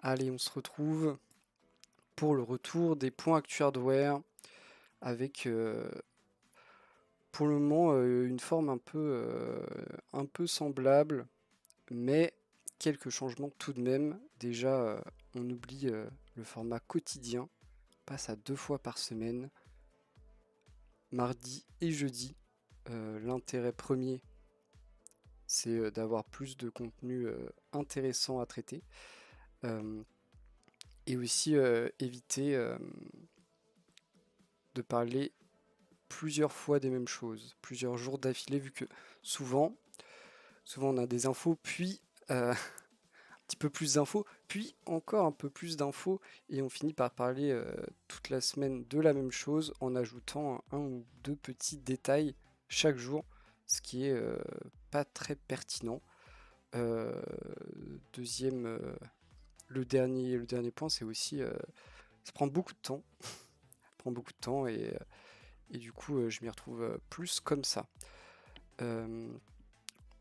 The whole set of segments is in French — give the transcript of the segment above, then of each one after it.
Allez, on se retrouve pour le retour des points actu hardware avec pour le moment une forme un peu semblable, mais quelques changements tout de même. Déjà, on oublie le format quotidien, on passe à 2 fois par semaine, mardi et jeudi. L'intérêt premier, c'est d'avoir plus de contenu intéressant à traiter. Et aussi éviter de parler plusieurs fois des mêmes choses, plusieurs jours d'affilée, vu que souvent, on a des infos, puis un petit peu plus d'infos, puis encore un peu plus d'infos, et on finit par parler toute la semaine de la même chose en ajoutant un ou deux petits détails chaque jour, ce qui est pas très pertinent. Euh, deuxième, le dernier point, c'est aussi, ça prend beaucoup de temps, et du coup, je m'y retrouve plus comme ça.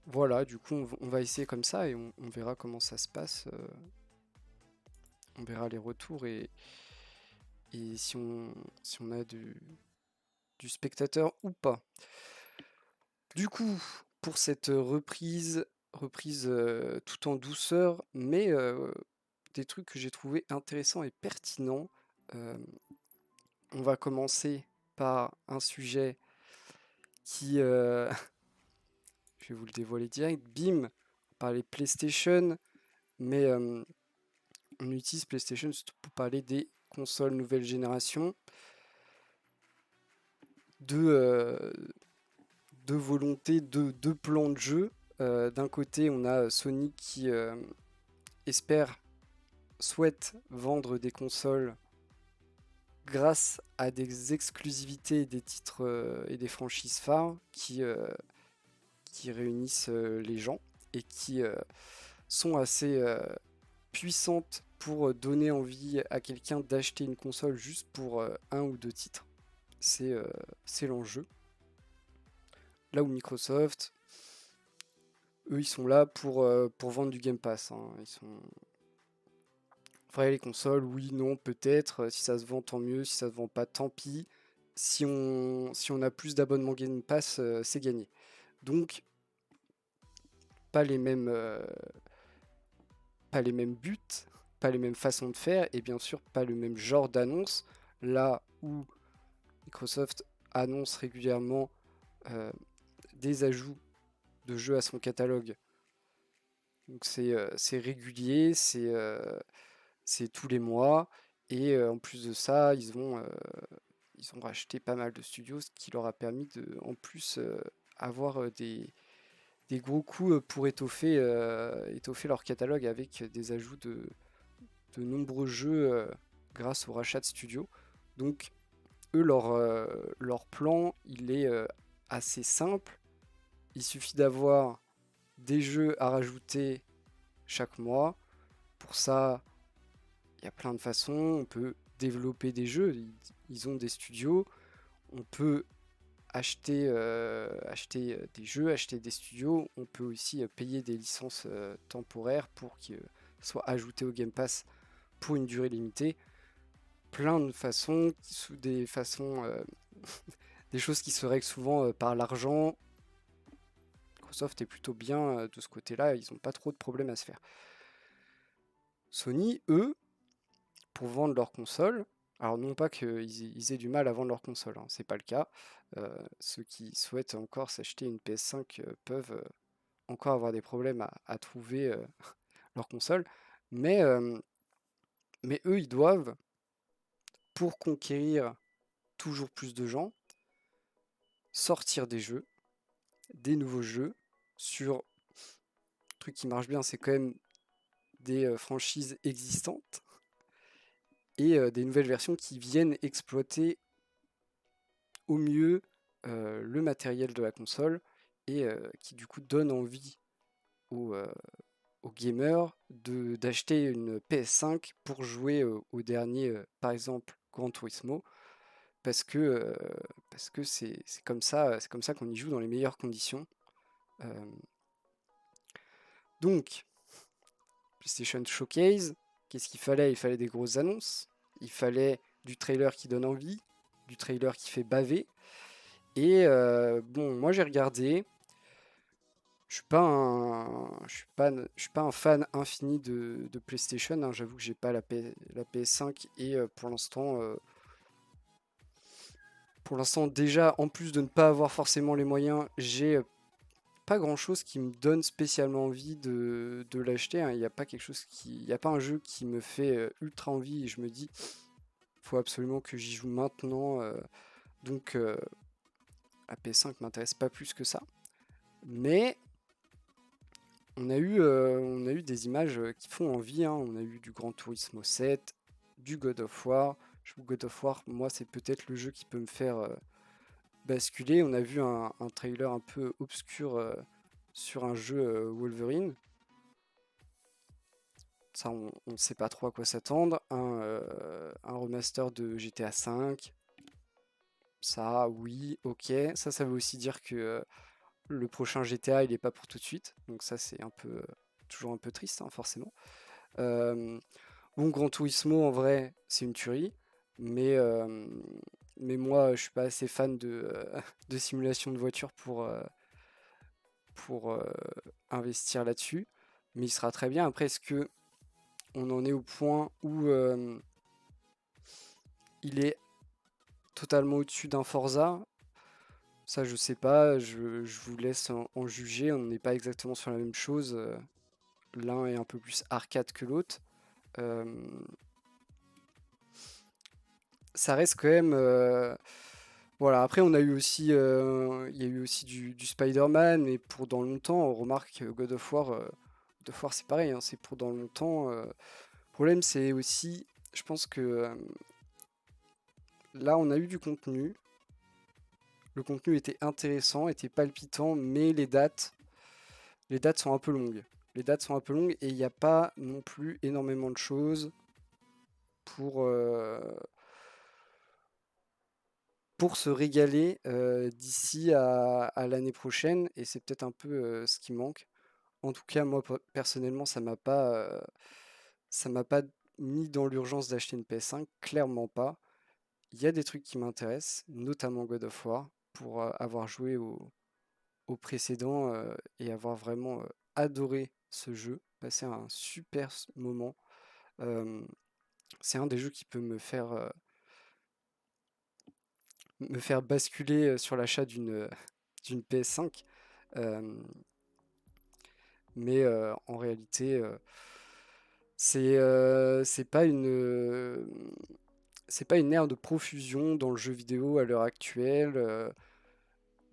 Voilà, du coup, on va essayer comme ça et on verra comment ça se passe. On verra les retours et si on a du spectateur ou pas. Du coup, pour cette reprise tout en douceur, mais des trucs que j'ai trouvé intéressants et pertinents. Euh, on va commencer par un sujet qui, je vais vous le dévoiler direct, bim, on parlait PlayStation, mais on utilise PlayStation surtout pour parler des consoles nouvelle génération, de, de volonté, de plans de jeu. D'un côté, on a Sony qui espère, souhaite vendre des consoles grâce à des exclusivités, des titres et des franchises phares qui réunissent les gens et qui sont assez puissantes pour donner envie à quelqu'un d'acheter une console juste pour un ou deux titres. C'est l'enjeu. Là où Microsoft, eux, ils sont là pour vendre du Game Pass, hein. Ils sont... Vrai, les consoles, oui, non, peut-être. Si ça se vend, tant mieux. Si ça se vend pas, tant pis. Si on a plus d'abonnements Game Pass, c'est gagné. Donc, pas les mêmes, pas les mêmes buts, pas les mêmes façons de faire, et bien sûr, pas le même genre d'annonce. Là où Microsoft annonce régulièrement des ajouts de jeux à son catalogue. Donc c'est régulier, c'est tous les mois. Et en plus de ça, ils ont racheté pas mal de studios, ce qui leur a permis de, en plus, avoir des gros coups pour étoffer leur catalogue avec des ajouts de nombreux jeux grâce au rachat de studios. Donc, eux, leur plan, il est assez simple. Il suffit d'avoir des jeux à rajouter chaque mois. Pour ça, il y a plein de façons. On peut développer des jeux. Ils ont des studios. On peut acheter des jeux, acheter des studios. On peut aussi payer des licences temporaires pour qu'ils soient ajoutés au Game Pass pour une durée limitée. Plein de façons, des façons, des choses qui se règlent souvent par l'argent. Microsoft est plutôt bien de ce côté-là, ils n'ont pas trop de problèmes à se faire. Sony, eux, pour vendre leur console, alors non pas qu'ils aient du mal à vendre leur console, hein, c'est pas le cas. Ceux qui souhaitent encore s'acheter une PS5 peuvent encore avoir des problèmes à trouver leur console, mais, euh, mais eux, ils doivent, pour conquérir toujours plus de gens, sortir des nouveaux jeux sur un truc qui marche bien, c'est quand même des franchises existantes et des nouvelles versions qui viennent exploiter au mieux le matériel de la console et qui du coup donnent envie aux, euh, aux gamers d'acheter une PS5 pour jouer au dernier, par exemple, Gran Turismo, parce que euh, parce que c'est comme ça qu'on y joue dans les meilleures conditions. Euh, donc, PlayStation Showcase, Qu'est-ce qu'il fallait? Il fallait des grosses annonces, il fallait du trailer qui donne envie, du trailer qui fait baver. Et bon, moi j'ai regardé. Je suis pas un fan infini de PlayStation, hein. J'avoue que j'ai pas la PS5 et pour l'instant déjà, en plus de ne pas avoir forcément les moyens, j'ai pas grand-chose qui me donne spécialement envie de l'acheter, hein. Il n'y a pas il y a pas un jeu qui me fait ultra envie et je me dis, faut absolument que j'y joue maintenant. Donc la PS5 m'intéresse pas plus que ça. Mais on a eu des images qui font envie, hein. On a eu du Gran Turismo 7, du God of War. Je trouve God of War, moi, c'est peut-être le jeu qui peut me faire basculer. On a vu un trailer un peu obscur sur un jeu Wolverine. Ça, on ne sait pas trop à quoi s'attendre. Un remaster de GTA V. Ça, oui, ok. Ça veut aussi dire que le prochain GTA, il est pas pour tout de suite. Donc ça, c'est un peu toujours un peu triste, hein, forcément. Euh, bon, Gran Turismo, en vrai, c'est une tuerie. Mais, euh, mais moi, je suis pas assez fan de simulation de voiture pour investir là-dessus. Mais il sera très bien. Après, est-ce que on en est au point où il est totalement au-dessus d'un Forza? Ça, je sais pas. Je vous laisse en juger. On n'est pas exactement sur la même chose. L'un est un peu plus arcade que l'autre. Euh, Ça reste quand même. Voilà. Après, il y a eu aussi du Spider-Man, mais pour dans longtemps. On remarque que God of War, c'est pareil, hein, c'est pour dans longtemps. Le problème, c'est aussi, je pense que là, on a eu du contenu. Le contenu était intéressant, était palpitant, mais les dates sont un peu longues. Les dates sont un peu longues et il n'y a pas non plus énormément de choses pour, pour se régaler d'ici à l'année prochaine. Et c'est peut-être un peu ce qui manque. En tout cas, moi personnellement, ça m'a pas mis dans l'urgence d'acheter une PS5, clairement pas. Il y a des trucs qui m'intéressent, notamment God of War, pour avoir joué au précédent et avoir vraiment adoré ce jeu, passé un super moment. Euh, c'est un des jeux qui peut me faire basculer sur l'achat d'une PS5. Euh, mais en réalité, c'est pas une ère de profusion dans le jeu vidéo à l'heure actuelle.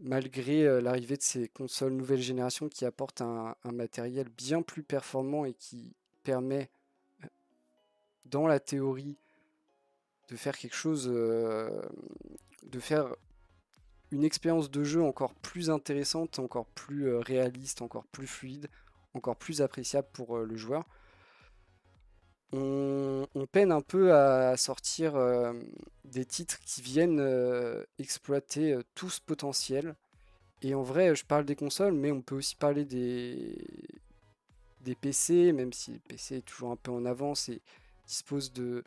Malgré l'arrivée de ces consoles nouvelle génération qui apportent un matériel bien plus performant et qui permet, dans la théorie, de faire quelque chose, de faire une expérience de jeu encore plus intéressante, encore plus réaliste, encore plus fluide, encore plus appréciable pour le joueur. On peine un peu à sortir des titres qui viennent exploiter tout ce potentiel. Et en vrai, je parle des consoles, mais on peut aussi parler des PC, même si le PC est toujours un peu en avance et dispose de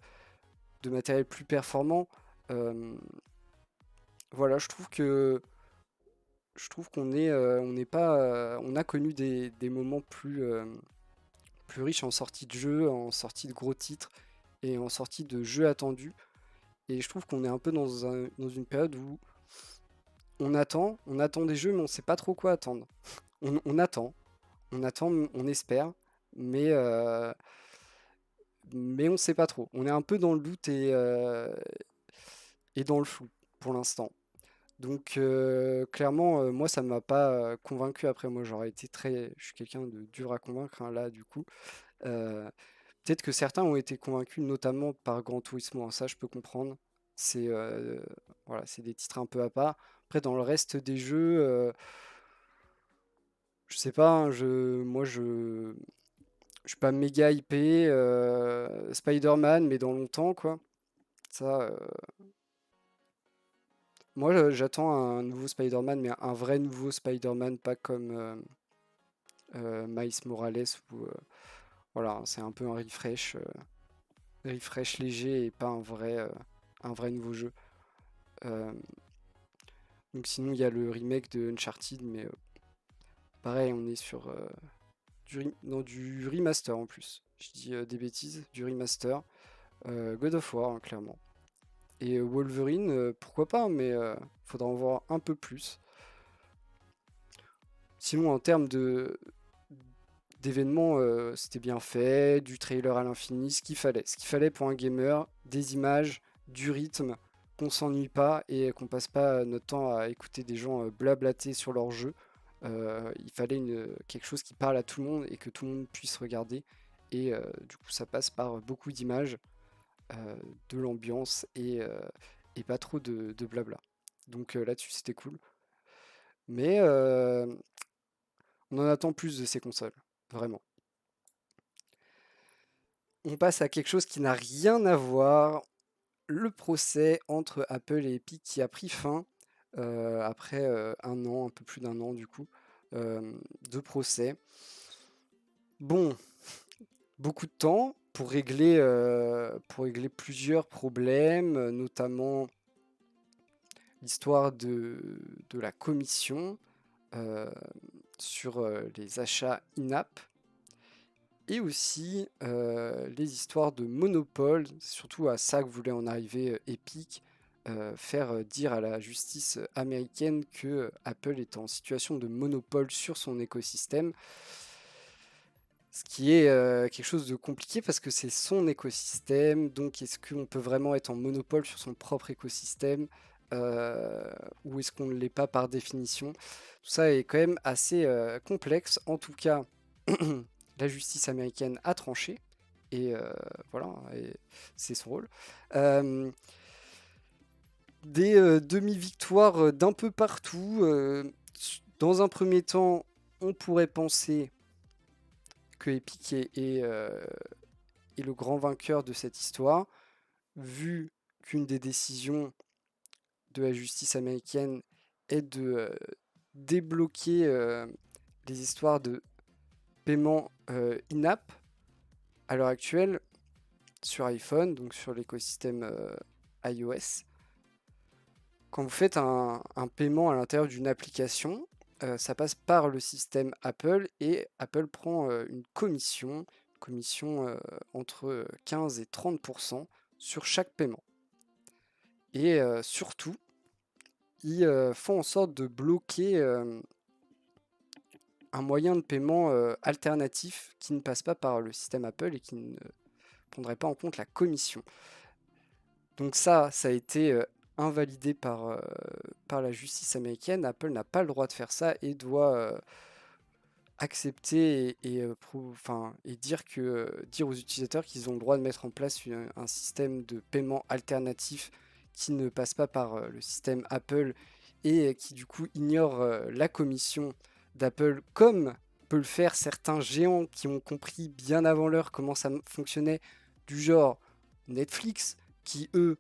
matériel plus performant. Euh, voilà, je trouve on n'est pas, on a connu des moments plus riches en sortie de jeux, en sortie de gros titres et en sortie de jeux attendus. Et je trouve qu'on est un peu dans une période où on attend des jeux, mais on sait pas trop quoi attendre. On attend, on espère, mais, euh, mais on sait pas trop. On est un peu dans le doute et dans le flou pour l'instant. Donc clairement, moi ça m'a pas convaincu. Après, moi je suis quelqu'un de dur à convaincre, hein, là du coup. Euh, Peut-être que certains ont été convaincus, notamment par Gran Turismo, hein, ça je peux comprendre. C'est voilà, c'est des titres un peu à part. Après, dans le reste des jeux, je sais pas, hein, je suis pas méga hypé. Spider-Man, mais dans longtemps, quoi. Ça, moi, j'attends un nouveau Spider-Man, mais un vrai nouveau Spider-Man, pas comme Miles Morales, où voilà, c'est un peu un refresh. refresh léger et pas un vrai nouveau jeu. Euh, donc sinon, il y a le remake de Uncharted, mais pareil, on est sur non, du remaster en plus. Je dis des bêtises, du remaster. God of War, hein, clairement. Et Wolverine, pourquoi pas, mais faudra en voir un peu plus. Sinon, en termes d'événements, c'était bien fait, du trailer à l'infini, ce qu'il fallait. Ce qu'il fallait pour un gamer, des images, du rythme, qu'on s'ennuie pas et qu'on passe pas notre temps à écouter des gens blablater sur leur jeu. Il fallait quelque chose qui parle à tout le monde et que tout le monde puisse regarder. Et du coup, ça passe par beaucoup d'images, de l'ambiance et pas trop de blabla. Donc là-dessus, c'était cool. Mais on en attend plus de ces consoles, vraiment. On passe à quelque chose qui n'a rien à voir, le procès entre Apple et Epic qui a pris fin après un an, un peu plus d'un an du coup, de procès. Bon, beaucoup de temps pour régler plusieurs problèmes, notamment l'histoire de la commission euh, sur les achats in-app et aussi les histoires de monopole, surtout à ça que voulait en arriver Epic, faire dire à la justice américaine que Apple est en situation de monopole sur son écosystème, ce qui est quelque chose de compliqué parce que c'est son écosystème, donc est-ce qu'on peut vraiment être en monopole sur son propre écosystème ou est-ce qu'on ne l'est pas par définition? Tout ça est quand même assez complexe. En tout cas, la justice américaine a tranché et voilà, et c'est son rôle. Euh, des demi-victoires d'un peu partout. Dans un premier temps, on pourrait penser que Epic est le grand vainqueur de cette histoire, vu qu'une des décisions de la justice américaine est de débloquer les histoires de paiement in-app à l'heure actuelle sur iPhone, donc sur l'écosystème iOS. Quand vous faites un paiement à l'intérieur d'une application, ça passe par le système Apple et Apple prend une commission entre 15 et 30% sur chaque paiement. Et surtout, ils font en sorte de bloquer un moyen de paiement alternatif qui ne passe pas par le système Apple et qui ne prendrait pas en compte la commission. Donc ça a été invalidé par la justice américaine. Apple n'a pas le droit de faire ça et doit accepter et dire aux utilisateurs qu'ils ont le droit de mettre en place un système de paiement alternatif qui ne passe pas par le système Apple et qui du coup ignore la commission d'Apple comme peut le faire certains géants qui ont compris bien avant l'heure comment ça fonctionnait, du genre Netflix, qui eux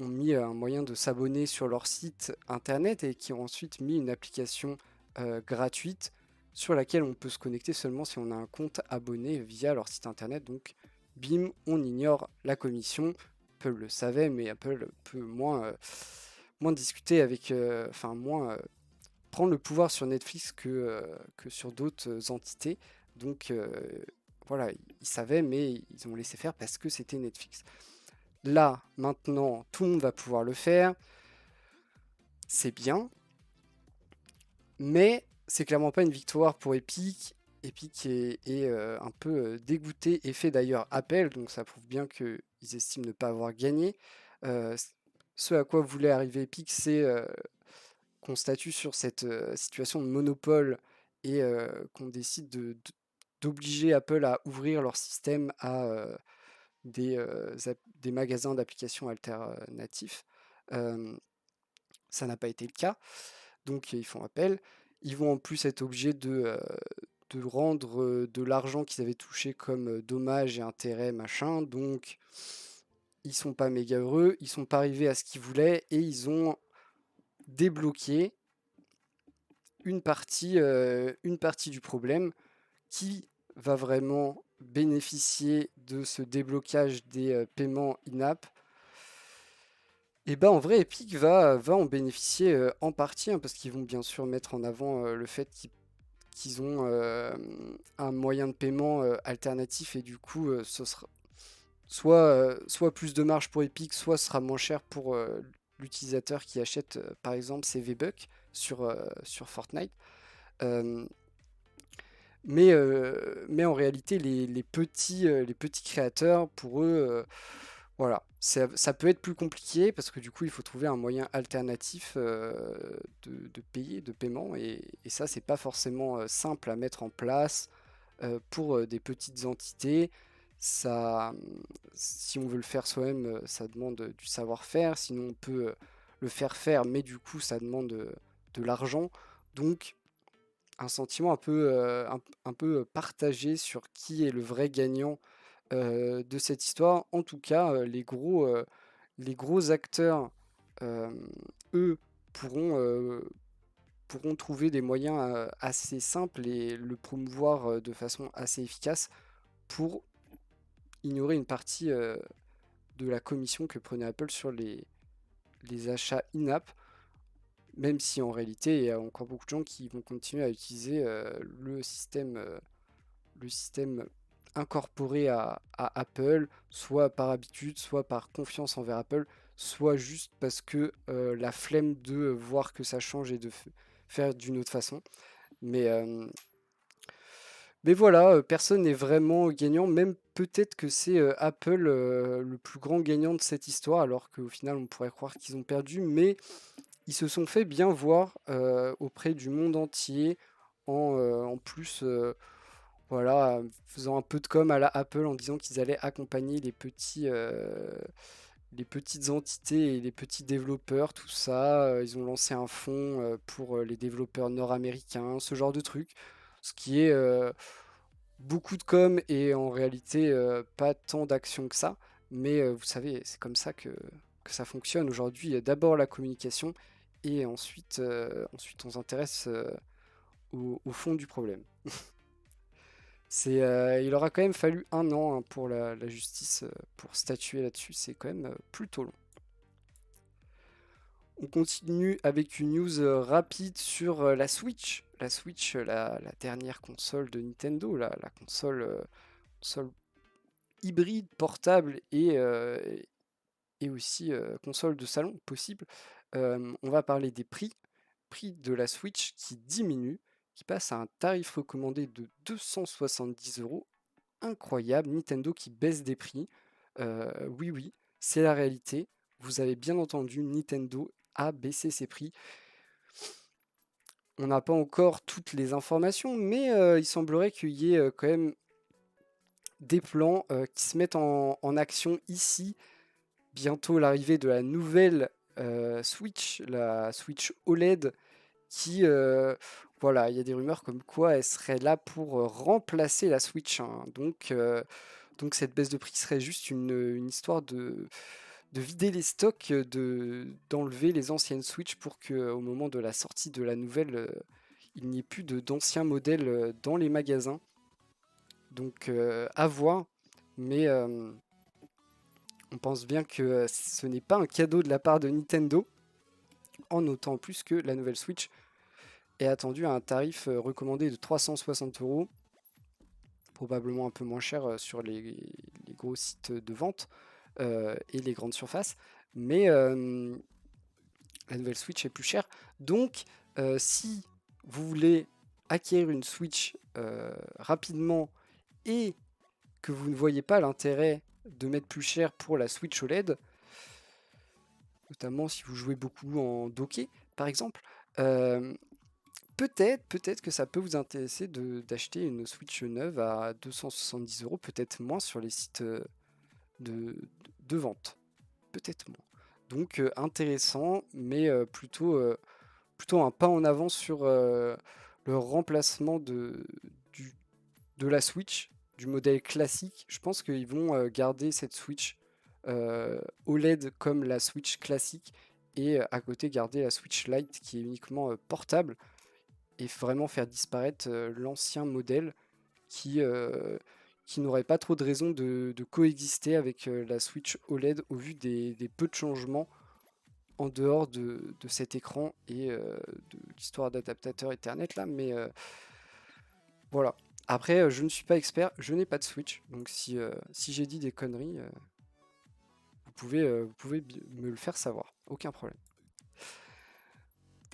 ont mis un moyen de s'abonner sur leur site internet et qui ont ensuite mis une application gratuite sur laquelle on peut se connecter seulement si on a un compte abonné via leur site internet. Donc, bim, on ignore la commission. Apple le savait, mais Apple peut moins discuter avec, moins prendre le pouvoir sur Netflix que sur d'autres entités. Donc, voilà, ils savaient, mais ils ont laissé faire parce que c'était Netflix. Là, maintenant, tout le monde va pouvoir le faire. C'est bien, mais c'est clairement pas une victoire pour Epic. Epic est un peu dégoûté et fait d'ailleurs appel, donc ça prouve bien qu'ils estiment ne pas avoir gagné. Euh, ce à quoi voulait arriver Epic, c'est qu'on statue sur cette situation de monopole et qu'on décide d'obliger Apple à ouvrir leur système à des magasins d'applications alternatifs. Euh, Ça n'a pas été le cas, donc ils font appel. Ils vont en plus être obligés de rendre de l'argent qu'ils avaient touché comme dommages et intérêts, machin, donc ils sont pas méga heureux, ils sont pas arrivés à ce qu'ils voulaient et ils ont débloqué une partie du problème qui va vraiment bénéficier de ce déblocage des paiements in-app, et bah en vrai Epic va en bénéficier en partie, hein, parce qu'ils vont bien sûr mettre en avant le fait qu'ils ont un moyen de paiement alternatif, et du coup ce sera soit plus de marge pour Epic, soit ce sera moins cher pour l'utilisateur qui achète par exemple ses V-Bucks sur Fortnite. Euh, mais en réalité, les petits créateurs, pour eux, voilà, ça peut être plus compliqué parce que du coup, il faut trouver un moyen alternatif de payer, de paiement, et ça, c'est pas forcément simple à mettre en place pour des petites entités. Ça, si on veut le faire soi-même, ça demande du savoir-faire. Sinon, on peut le faire, mais du coup, ça demande de l'argent. Donc, un sentiment un peu partagé sur qui est le vrai gagnant de cette histoire. En tout cas, les gros acteurs, euh, eux, pourront, euh, pourront trouver des moyens assez simples et le promouvoir de façon assez efficace pour ignorer une partie de la commission que prenait Apple sur les achats in-app, même si en réalité, il y a encore beaucoup de gens qui vont continuer à utiliser le système incorporé à Apple, soit par habitude, soit par confiance envers Apple, soit juste parce que la flemme de voir que ça change et de faire d'une autre façon. Mais, euh, mais voilà, personne n'est vraiment gagnant, même peut-être que c'est Apple le plus grand gagnant de cette histoire, alors qu'au final on pourrait croire qu'ils ont perdu, mais ils se sont fait bien voir auprès du monde entier, en plus, voilà, faisant un peu de com à la Apple en disant qu'ils allaient accompagner les petites entités et les petits développeurs, tout ça. Ils ont lancé un fonds pour les développeurs nord-américains, ce genre de truc. Ce qui est beaucoup de com et en réalité pas tant d'action que ça. Mais vous savez, c'est comme ça que ça fonctionne aujourd'hui. Il y a d'abord la communication et ensuite on s'intéresse au fond du problème. Il aura quand même fallu un an, hein, pour la justice pour statuer là-dessus. C'est quand même plutôt long. On continue avec une news rapide sur la Switch. La Switch, la dernière console de Nintendo, la console hybride, portable et aussi console de salon possible. On va parler des prix de la Switch qui diminue, qui passe à un tarif recommandé de 270 €. Incroyable, Nintendo qui baisse des prix. Oui, oui, c'est la réalité. Vous avez bien entendu, Nintendo a baissé ses prix. On n'a pas encore toutes les informations, mais il semblerait qu'il y ait quand même des plans qui se mettent en action ici. Bientôt l'arrivée de la nouvelle Switch, la Switch OLED, qui, voilà, il y a des rumeurs comme quoi elle serait là pour remplacer la Switch, hein. Donc cette baisse de prix serait juste une histoire de vider les stocks, d'enlever les anciennes Switch pour qu'au moment de la sortie de la nouvelle, il n'y ait plus d'anciens modèles dans les magasins. Donc à voir, mais on pense bien que ce n'est pas un cadeau de la part de Nintendo, en notant en plus que la nouvelle Switch est attendue à un tarif recommandé de 360 €, probablement un peu moins cher sur les gros sites de vente et les grandes surfaces, mais la nouvelle Switch est plus chère. Donc, si vous voulez acquérir une Switch rapidement et que vous ne voyez pas l'intérêt de mettre plus cher pour la Switch OLED, notamment si vous jouez beaucoup en docké, par exemple, euh, peut-être que ça peut vous intéresser d'acheter une Switch neuve à 270 €, peut-être moins sur les sites de, de vente. Peut-être moins. Donc intéressant, mais plutôt un pas en avant sur le remplacement du- de la Switch, du modèle classique. Je pense qu'ils vont garder cette Switch OLED comme la Switch classique, et à côté garder la Switch Lite qui est uniquement portable, et vraiment faire disparaître l'ancien modèle qui, euh, qui n'aurait pas trop de raison de coexister avec la Switch OLED au vu des peu de changements en dehors de cet écran et de l'histoire d'adaptateur Ethernet là, mais voilà. Après, je ne suis pas expert, je n'ai pas de Switch, donc si j'ai dit des conneries, vous pouvez me le faire savoir, aucun problème.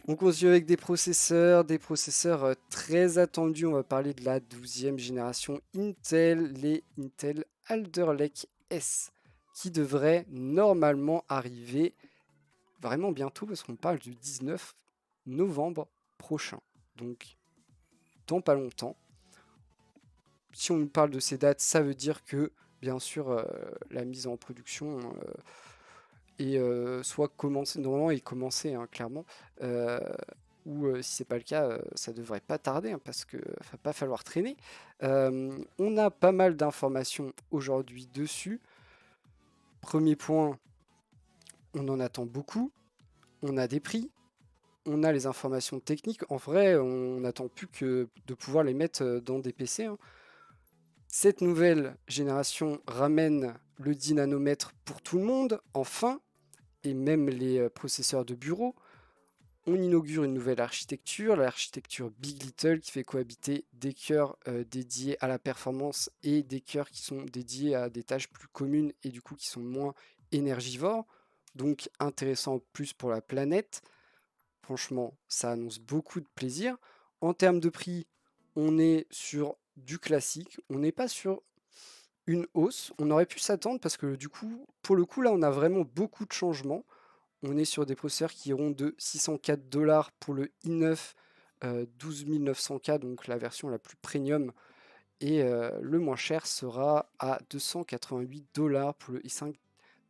On continue avec des processeurs très attendus. On va parler de la 12e génération Intel, les Intel Alder Lake S, qui devraient normalement arriver vraiment bientôt, parce qu'on parle du 19 novembre prochain. Donc, dans pas longtemps. Si on nous parle de ces dates, ça veut dire que, bien sûr, la mise en production est soit commencée, normalement, est commencée, hein, clairement. Ou si c'est pas le cas, ça devrait pas tarder, hein, parce que va pas falloir traîner. On a pas mal d'informations aujourd'hui dessus. Premier point, on en attend beaucoup. On a des prix. On a les informations techniques. En vrai, on n'attend plus que de pouvoir les mettre dans des PC, hein. Cette nouvelle génération ramène le 10 nanomètres pour tout le monde, enfin, et même les processeurs de bureau. On inaugure une nouvelle architecture, l'architecture Big Little, qui fait cohabiter des cœurs dédiés à la performance et des cœurs qui sont dédiés à des tâches plus communes et du coup qui sont moins énergivores. Donc intéressant plus pour la planète. Franchement, ça annonce beaucoup de plaisir. En termes de prix, on est sur du classique. On n'est pas sur une hausse. On aurait pu s'attendre parce que du coup, pour le coup, là, on a vraiment beaucoup de changements. On est sur des processeurs qui iront de 604 dollars pour le i9 12900K, donc la version la plus premium, et le moins cher sera à 288 dollars pour le i5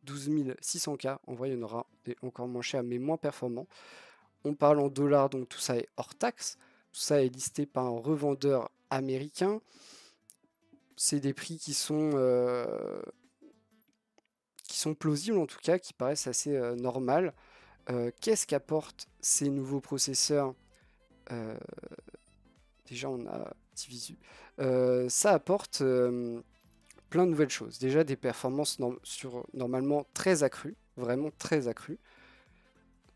12600K. En vrai, il y en aura des encore moins chers, mais moins performants. On parle en dollars, donc tout ça est hors taxe. Tout ça est listé par un revendeur américain. C'est des prix qui sont plausibles, en tout cas, qui paraissent assez normales. Qu'est-ce qu'apportent ces nouveaux processeurs? Déjà, on a petit visu. Ça apporte plein de nouvelles choses. Déjà, des performances normalement très accrues, vraiment très accrues,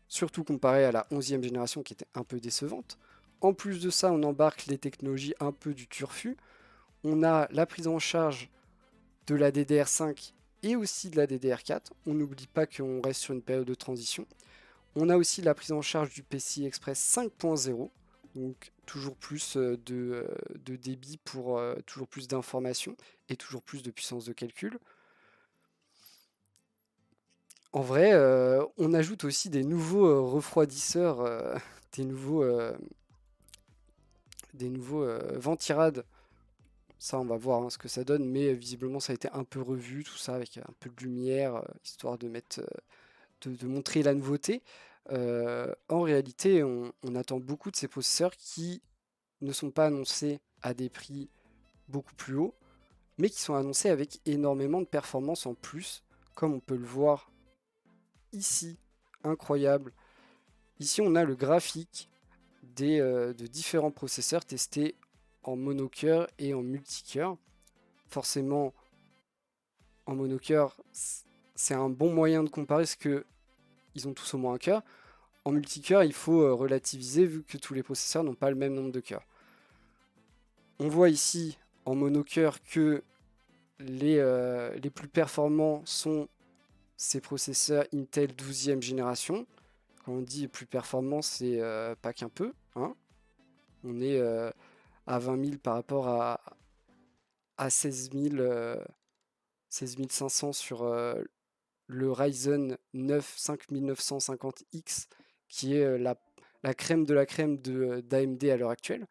surtout comparé à la 11e génération qui était un peu décevante. En plus de ça, on embarque les technologies un peu du turfu. On a la prise en charge de la DDR5 et aussi de la DDR4. On n'oublie pas qu'on reste sur une période de transition. On a aussi la prise en charge du PCI Express 5.0, donc toujours plus de débit pour toujours plus d'informations et toujours plus de puissance de calcul. En vrai, on ajoute aussi des nouveaux refroidisseurs, des nouveaux ventirades. Ça, on va voir, hein, ce que ça donne, mais visiblement, ça a été un peu revu, tout ça, avec un peu de lumière, histoire de montrer la nouveauté. En réalité, on attend beaucoup de ces processeurs qui ne sont pas annoncés à des prix beaucoup plus hauts, mais qui sont annoncés avec énormément de performances en plus, comme on peut le voir ici. Incroyable. Ici, on a le graphique de différents processeurs testés en monocœur et en multicœur. Forcément, en monocœur, c'est un bon moyen de comparer parce que ils ont tous au moins un cœur. En multicœur, il faut relativiser vu que tous les processeurs n'ont pas le même nombre de cœurs. On voit ici en monocœur que les plus performants sont ces processeurs Intel 12e génération. Quand on dit plus performant, c'est pas qu'un peu, hein. On est à 20 000 par rapport à 16 500 sur le Ryzen 9 5950X, qui est la crème de la crème d'AMD à l'heure actuelle.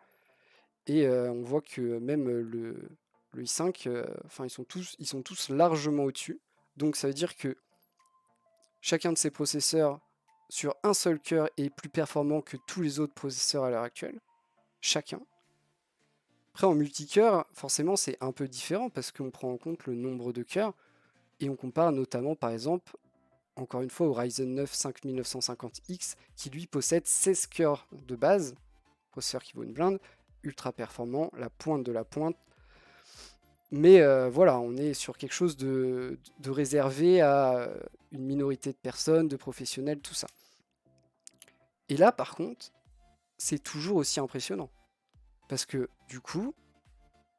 Et on voit que même le i5, enfin ils sont tous largement au-dessus. Donc ça veut dire que chacun de ces processeurs sur un seul cœur est plus performant que tous les autres processeurs à l'heure actuelle. Chacun. Après en multicœur, forcément c'est un peu différent parce qu'on prend en compte le nombre de cœurs et on compare notamment par exemple, encore une fois, au Ryzen 9 5950X qui lui possède 16 cœurs de base, processeur qui vaut une blinde, ultra performant, la pointe de la pointe. Mais voilà, on est sur quelque chose de réservé à une minorité de personnes, de professionnels, tout ça. Et là, par contre, c'est toujours aussi impressionnant. Parce que du coup,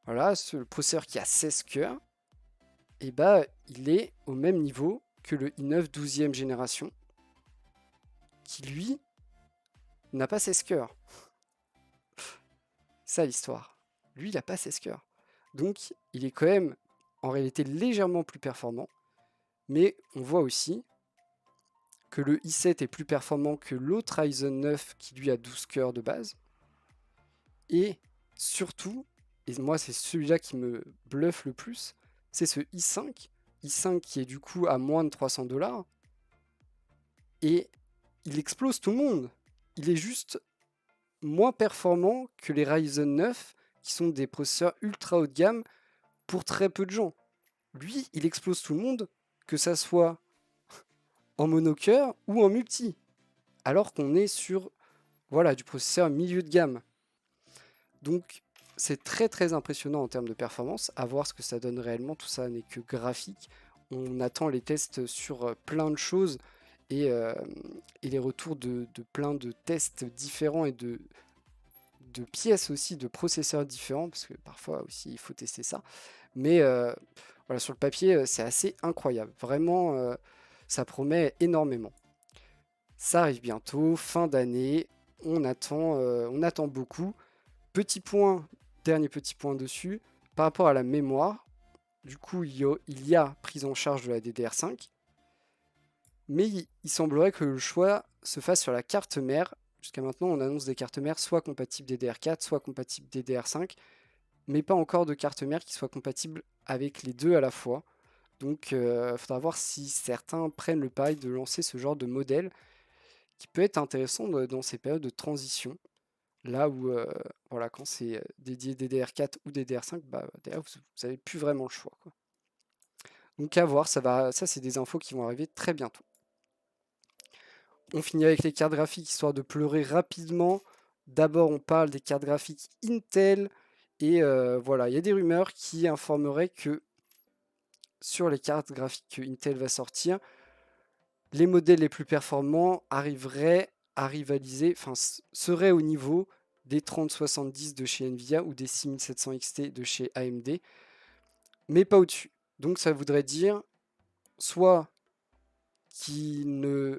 voilà, le processeur qui a 16 cœurs, et bah, il est au même niveau que le i9 12e génération, qui lui n'a pas 16 cœurs. Ça l'histoire. Lui, il n'a pas 16 cœurs. Donc, il est quand même en réalité légèrement plus performant. Mais on voit aussi que le i7 est plus performant que l'autre Ryzen 9 qui lui a 12 cœurs de base. Et surtout, et moi c'est celui-là qui me bluffe le plus, c'est ce i5. i5 qui est du coup à moins de 300$. Et il explose tout le monde. Il est juste moins performant que les Ryzen 9 qui sont des processeurs ultra haut de gamme pour très peu de gens. Lui, il explose tout le monde, que ça soit en monocœur ou en multi. Alors qu'on est sur voilà, du processeur milieu de gamme. Donc c'est très très impressionnant en termes de performance. À voir ce que ça donne réellement. Tout ça n'est que graphique. On attend les tests sur plein de choses et les retours de plein de tests différents et de pièces aussi, de processeurs différents, parce que parfois aussi il faut tester ça. Mais voilà, sur le papier, c'est assez incroyable. Vraiment, ça promet énormément. Ça arrive bientôt, fin d'année, on attend beaucoup. Petit point, dernier petit point dessus, par rapport à la mémoire, du coup il y a prise en charge de la DDR5, mais il semblerait que le choix se fasse sur la carte mère. Jusqu'à maintenant, on annonce des cartes mères soit compatibles DDR4, soit compatibles DDR5, mais pas encore de carte mère qui soit compatible avec les deux à la fois. Donc il faudra voir si certains prennent le pari de lancer ce genre de modèle qui peut être intéressant dans ces périodes de transition. Là où, voilà, quand c'est dédié DDR4 ou DDR5, bah, derrière, vous n'avez plus vraiment le choix, quoi. Donc à voir, ça c'est des infos qui vont arriver très bientôt. On finit avec les cartes graphiques, histoire de pleurer rapidement. D'abord, on parle des cartes graphiques Intel. Et voilà, il y a des rumeurs qui informaeraient que sur les cartes graphiques que Intel va sortir, les modèles les plus performants arriveraient à rivaliser, enfin seraient au niveau des 3070 de chez Nvidia ou des 6700 XT de chez AMD, mais pas au-dessus. Donc ça voudrait dire soit qu'ils ne...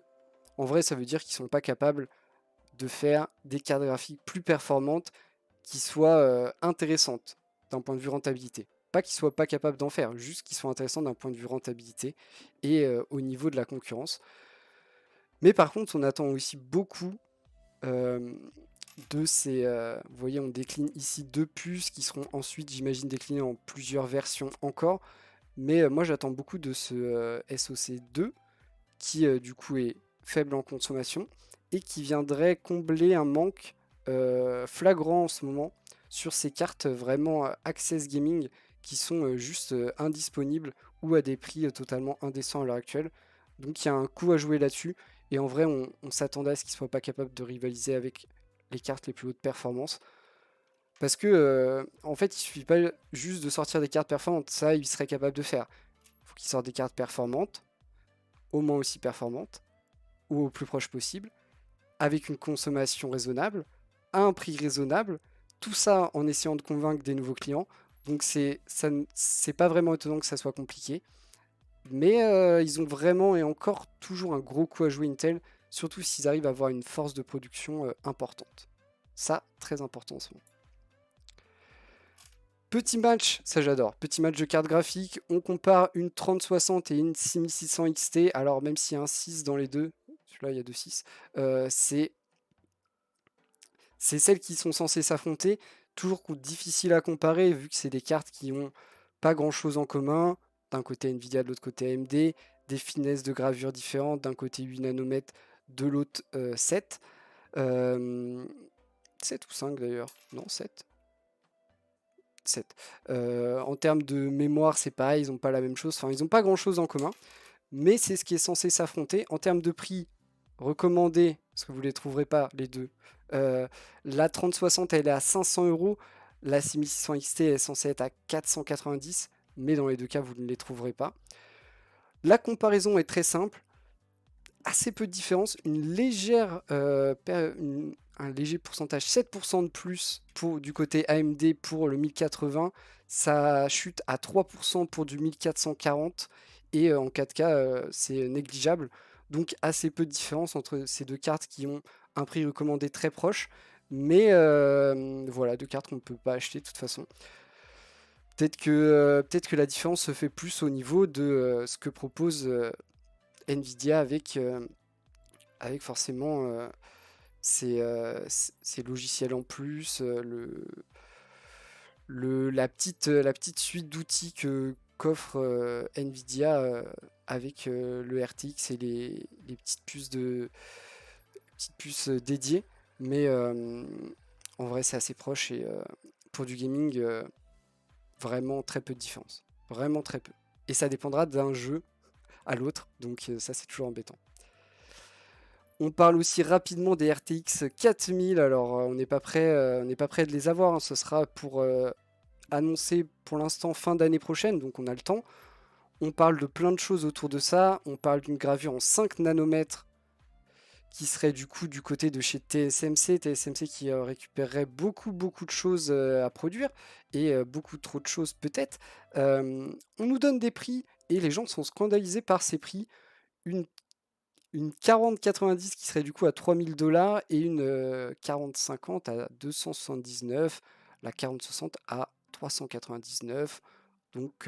En vrai, ça veut dire qu'ils ne sont pas capables de faire des cartes graphiques plus performantes qui soient intéressantes d'un point de vue rentabilité. Pas qu'ils ne soient pas capables d'en faire, juste qu'ils soient intéressants d'un point de vue rentabilité et au niveau de la concurrence. Mais par contre, on attend aussi beaucoup de ces... vous voyez, on décline ici deux puces qui seront ensuite, j'imagine, déclinées en plusieurs versions encore. Mais moi, j'attends beaucoup de ce SoC2 qui, du coup, est faible en consommation et qui viendrait combler un manque flagrant en ce moment sur ces cartes vraiment Access Gaming qui sont juste indisponibles ou à des prix totalement indécents à l'heure actuelle. Donc il y a un coup à jouer là-dessus. Et en vrai, on s'attendait à ce qu'ils ne soient pas capables de rivaliser avec les cartes les plus hautes performances. Parce que, en fait, il suffit pas juste de sortir des cartes performantes. Ça, ils seraient capables de faire. Il faut qu'ils sortent des cartes performantes, au moins aussi performantes, ou au plus proche possible, avec une consommation raisonnable, à un prix raisonnable. Tout ça en essayant de convaincre des nouveaux clients. Donc c'est pas vraiment étonnant que ça soit compliqué. Mais ils ont vraiment et encore toujours un gros coup à jouer Intel, surtout s'ils arrivent à avoir une force de production importante. Ça, très important en ce moment. Petit match, ça j'adore. Petit match de cartes graphiques. On compare une 3060 et une 6600 XT. Alors même s'il y a un 6 dans les deux, celui-là il y a deux 6, c'est celles qui sont censées s'affronter. Toujours difficile à comparer vu que c'est des cartes qui ont pas grand chose en commun. D'un côté Nvidia, de l'autre côté AMD. Des finesses de gravure différentes. D'un côté 8 nanomètres, de l'autre 7. 7 ou 5 d'ailleurs. Non, 7. 7. En termes de mémoire, c'est pareil, ils n'ont pas la même chose. Enfin, ils n'ont pas grand chose en commun. Mais c'est ce qui est censé s'affronter. En termes de prix, recommandé, parce que vous ne les trouverez pas les deux. La 3060, elle est à 500 €. La 6600 XT est censée être à 490, mais dans les deux cas, vous ne les trouverez pas. La comparaison est très simple, assez peu de différence, un léger pourcentage, 7% de plus du côté AMD pour le 1080, ça chute à 3% pour du 1440, et en 4K, c'est négligeable. Donc assez peu de différence entre ces deux cartes qui ont un prix recommandé très proche, mais voilà, deux cartes qu'on ne peut pas acheter de toute façon. Peut-être que la différence se fait plus au niveau de ce que propose Nvidia avec forcément ces logiciels en plus, la petite suite d'outils qu'offre Nvidia avec le RTX et les petites puces dédiées. Mais en vrai, c'est assez proche et pour du gaming, vraiment très peu de différence. Vraiment très peu. Et ça dépendra d'un jeu à l'autre, donc ça c'est toujours embêtant. On parle aussi rapidement des RTX 4000, alors on n'est pas prêt de les avoir, hein. Ce sera pour annoncer pour l'instant fin d'année prochaine, donc on a le temps. On parle de plein de choses autour de ça, on parle d'une gravure en 5 nanomètres qui serait du coup du côté de chez TSMC qui récupérerait beaucoup de choses à produire, et beaucoup trop de choses peut-être. On nous donne des prix, et les gens sont scandalisés par ces prix. Une 4090 qui serait du coup à 3000 $, et une 4050 à 279, la 4060 à 399. Donc,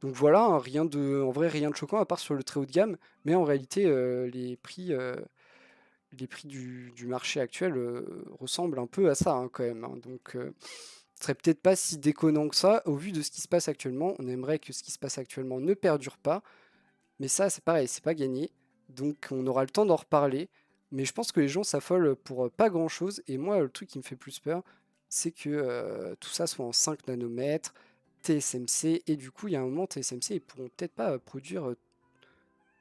voilà, hein, en vrai, rien de choquant à part sur le très haut de gamme, mais en réalité, les prix du marché actuel ressemblent un peu à ça, hein, quand même, hein. Donc, ce serait peut-être pas si déconnant que ça au vu de ce qui se passe actuellement. On aimerait que ce qui se passe actuellement ne perdure pas, mais ça, c'est pareil, c'est pas gagné. Donc, on aura le temps d'en reparler. Mais je pense que les gens s'affolent pour pas grand-chose. Et moi, le truc qui me fait plus peur, c'est que tout ça soit en 5 nanomètres, TSMC. Et du coup, il y a un moment, TSMC, ils pourront peut-être pas produire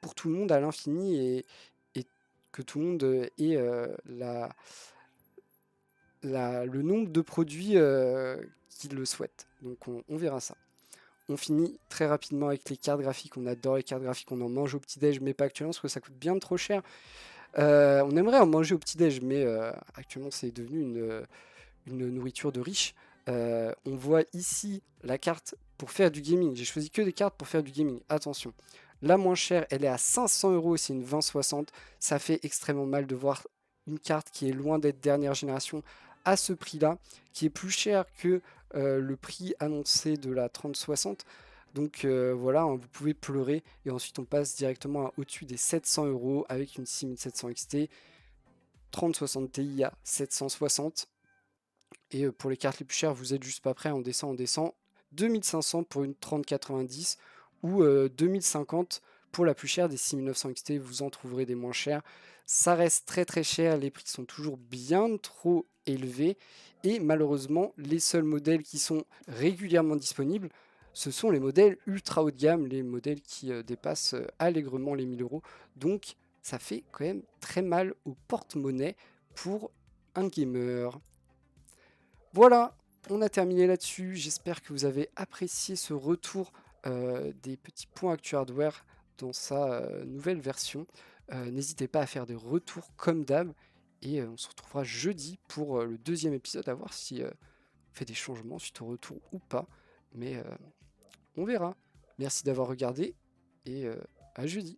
pour tout le monde à l'infini, et que tout le monde ait le nombre de produits qu'il le souhaite. Donc, on verra ça. On finit très rapidement avec les cartes graphiques. On adore les cartes graphiques, on en mange au petit-déj, mais pas actuellement parce que ça coûte bien trop cher. On aimerait en manger au petit-déj, mais actuellement c'est devenu une nourriture de riche. On voit ici la carte pour faire du gaming. J'ai choisi que des cartes pour faire du gaming. Attention, la moins chère, elle est à 500 €, c'est une 2060. Ça fait extrêmement mal de voir une carte qui est loin d'être dernière génération à ce prix-là, qui est plus cher que le prix annoncé de la 3060. Donc voilà, hein, vous pouvez pleurer, et ensuite on passe directement au-dessus des 700 € avec une 6700 XT, 3060 Ti à 760. Et pour les cartes les plus chères, vous êtes juste pas prêt, on descend. 2500 pour une 3090, ou 2050 pour la plus chère des 6900 XT, vous en trouverez des moins chères. Ça reste très cher, les prix sont toujours bien trop élevés, et malheureusement, les seuls modèles qui sont régulièrement disponibles, ce sont les modèles ultra haut de gamme, les modèles qui dépassent allègrement les 1000 €. Donc ça fait quand même très mal au porte-monnaie pour un gamer. Voilà, on a terminé là-dessus. J'espère que vous avez apprécié ce retour des petits points Actu Hardware dans sa nouvelle version. N'hésitez pas à faire des retours comme d'hab, et on se retrouvera jeudi pour le deuxième épisode, à voir si on fait des changements suite au retour ou pas. Mais on verra. Merci d'avoir regardé, et à jeudi.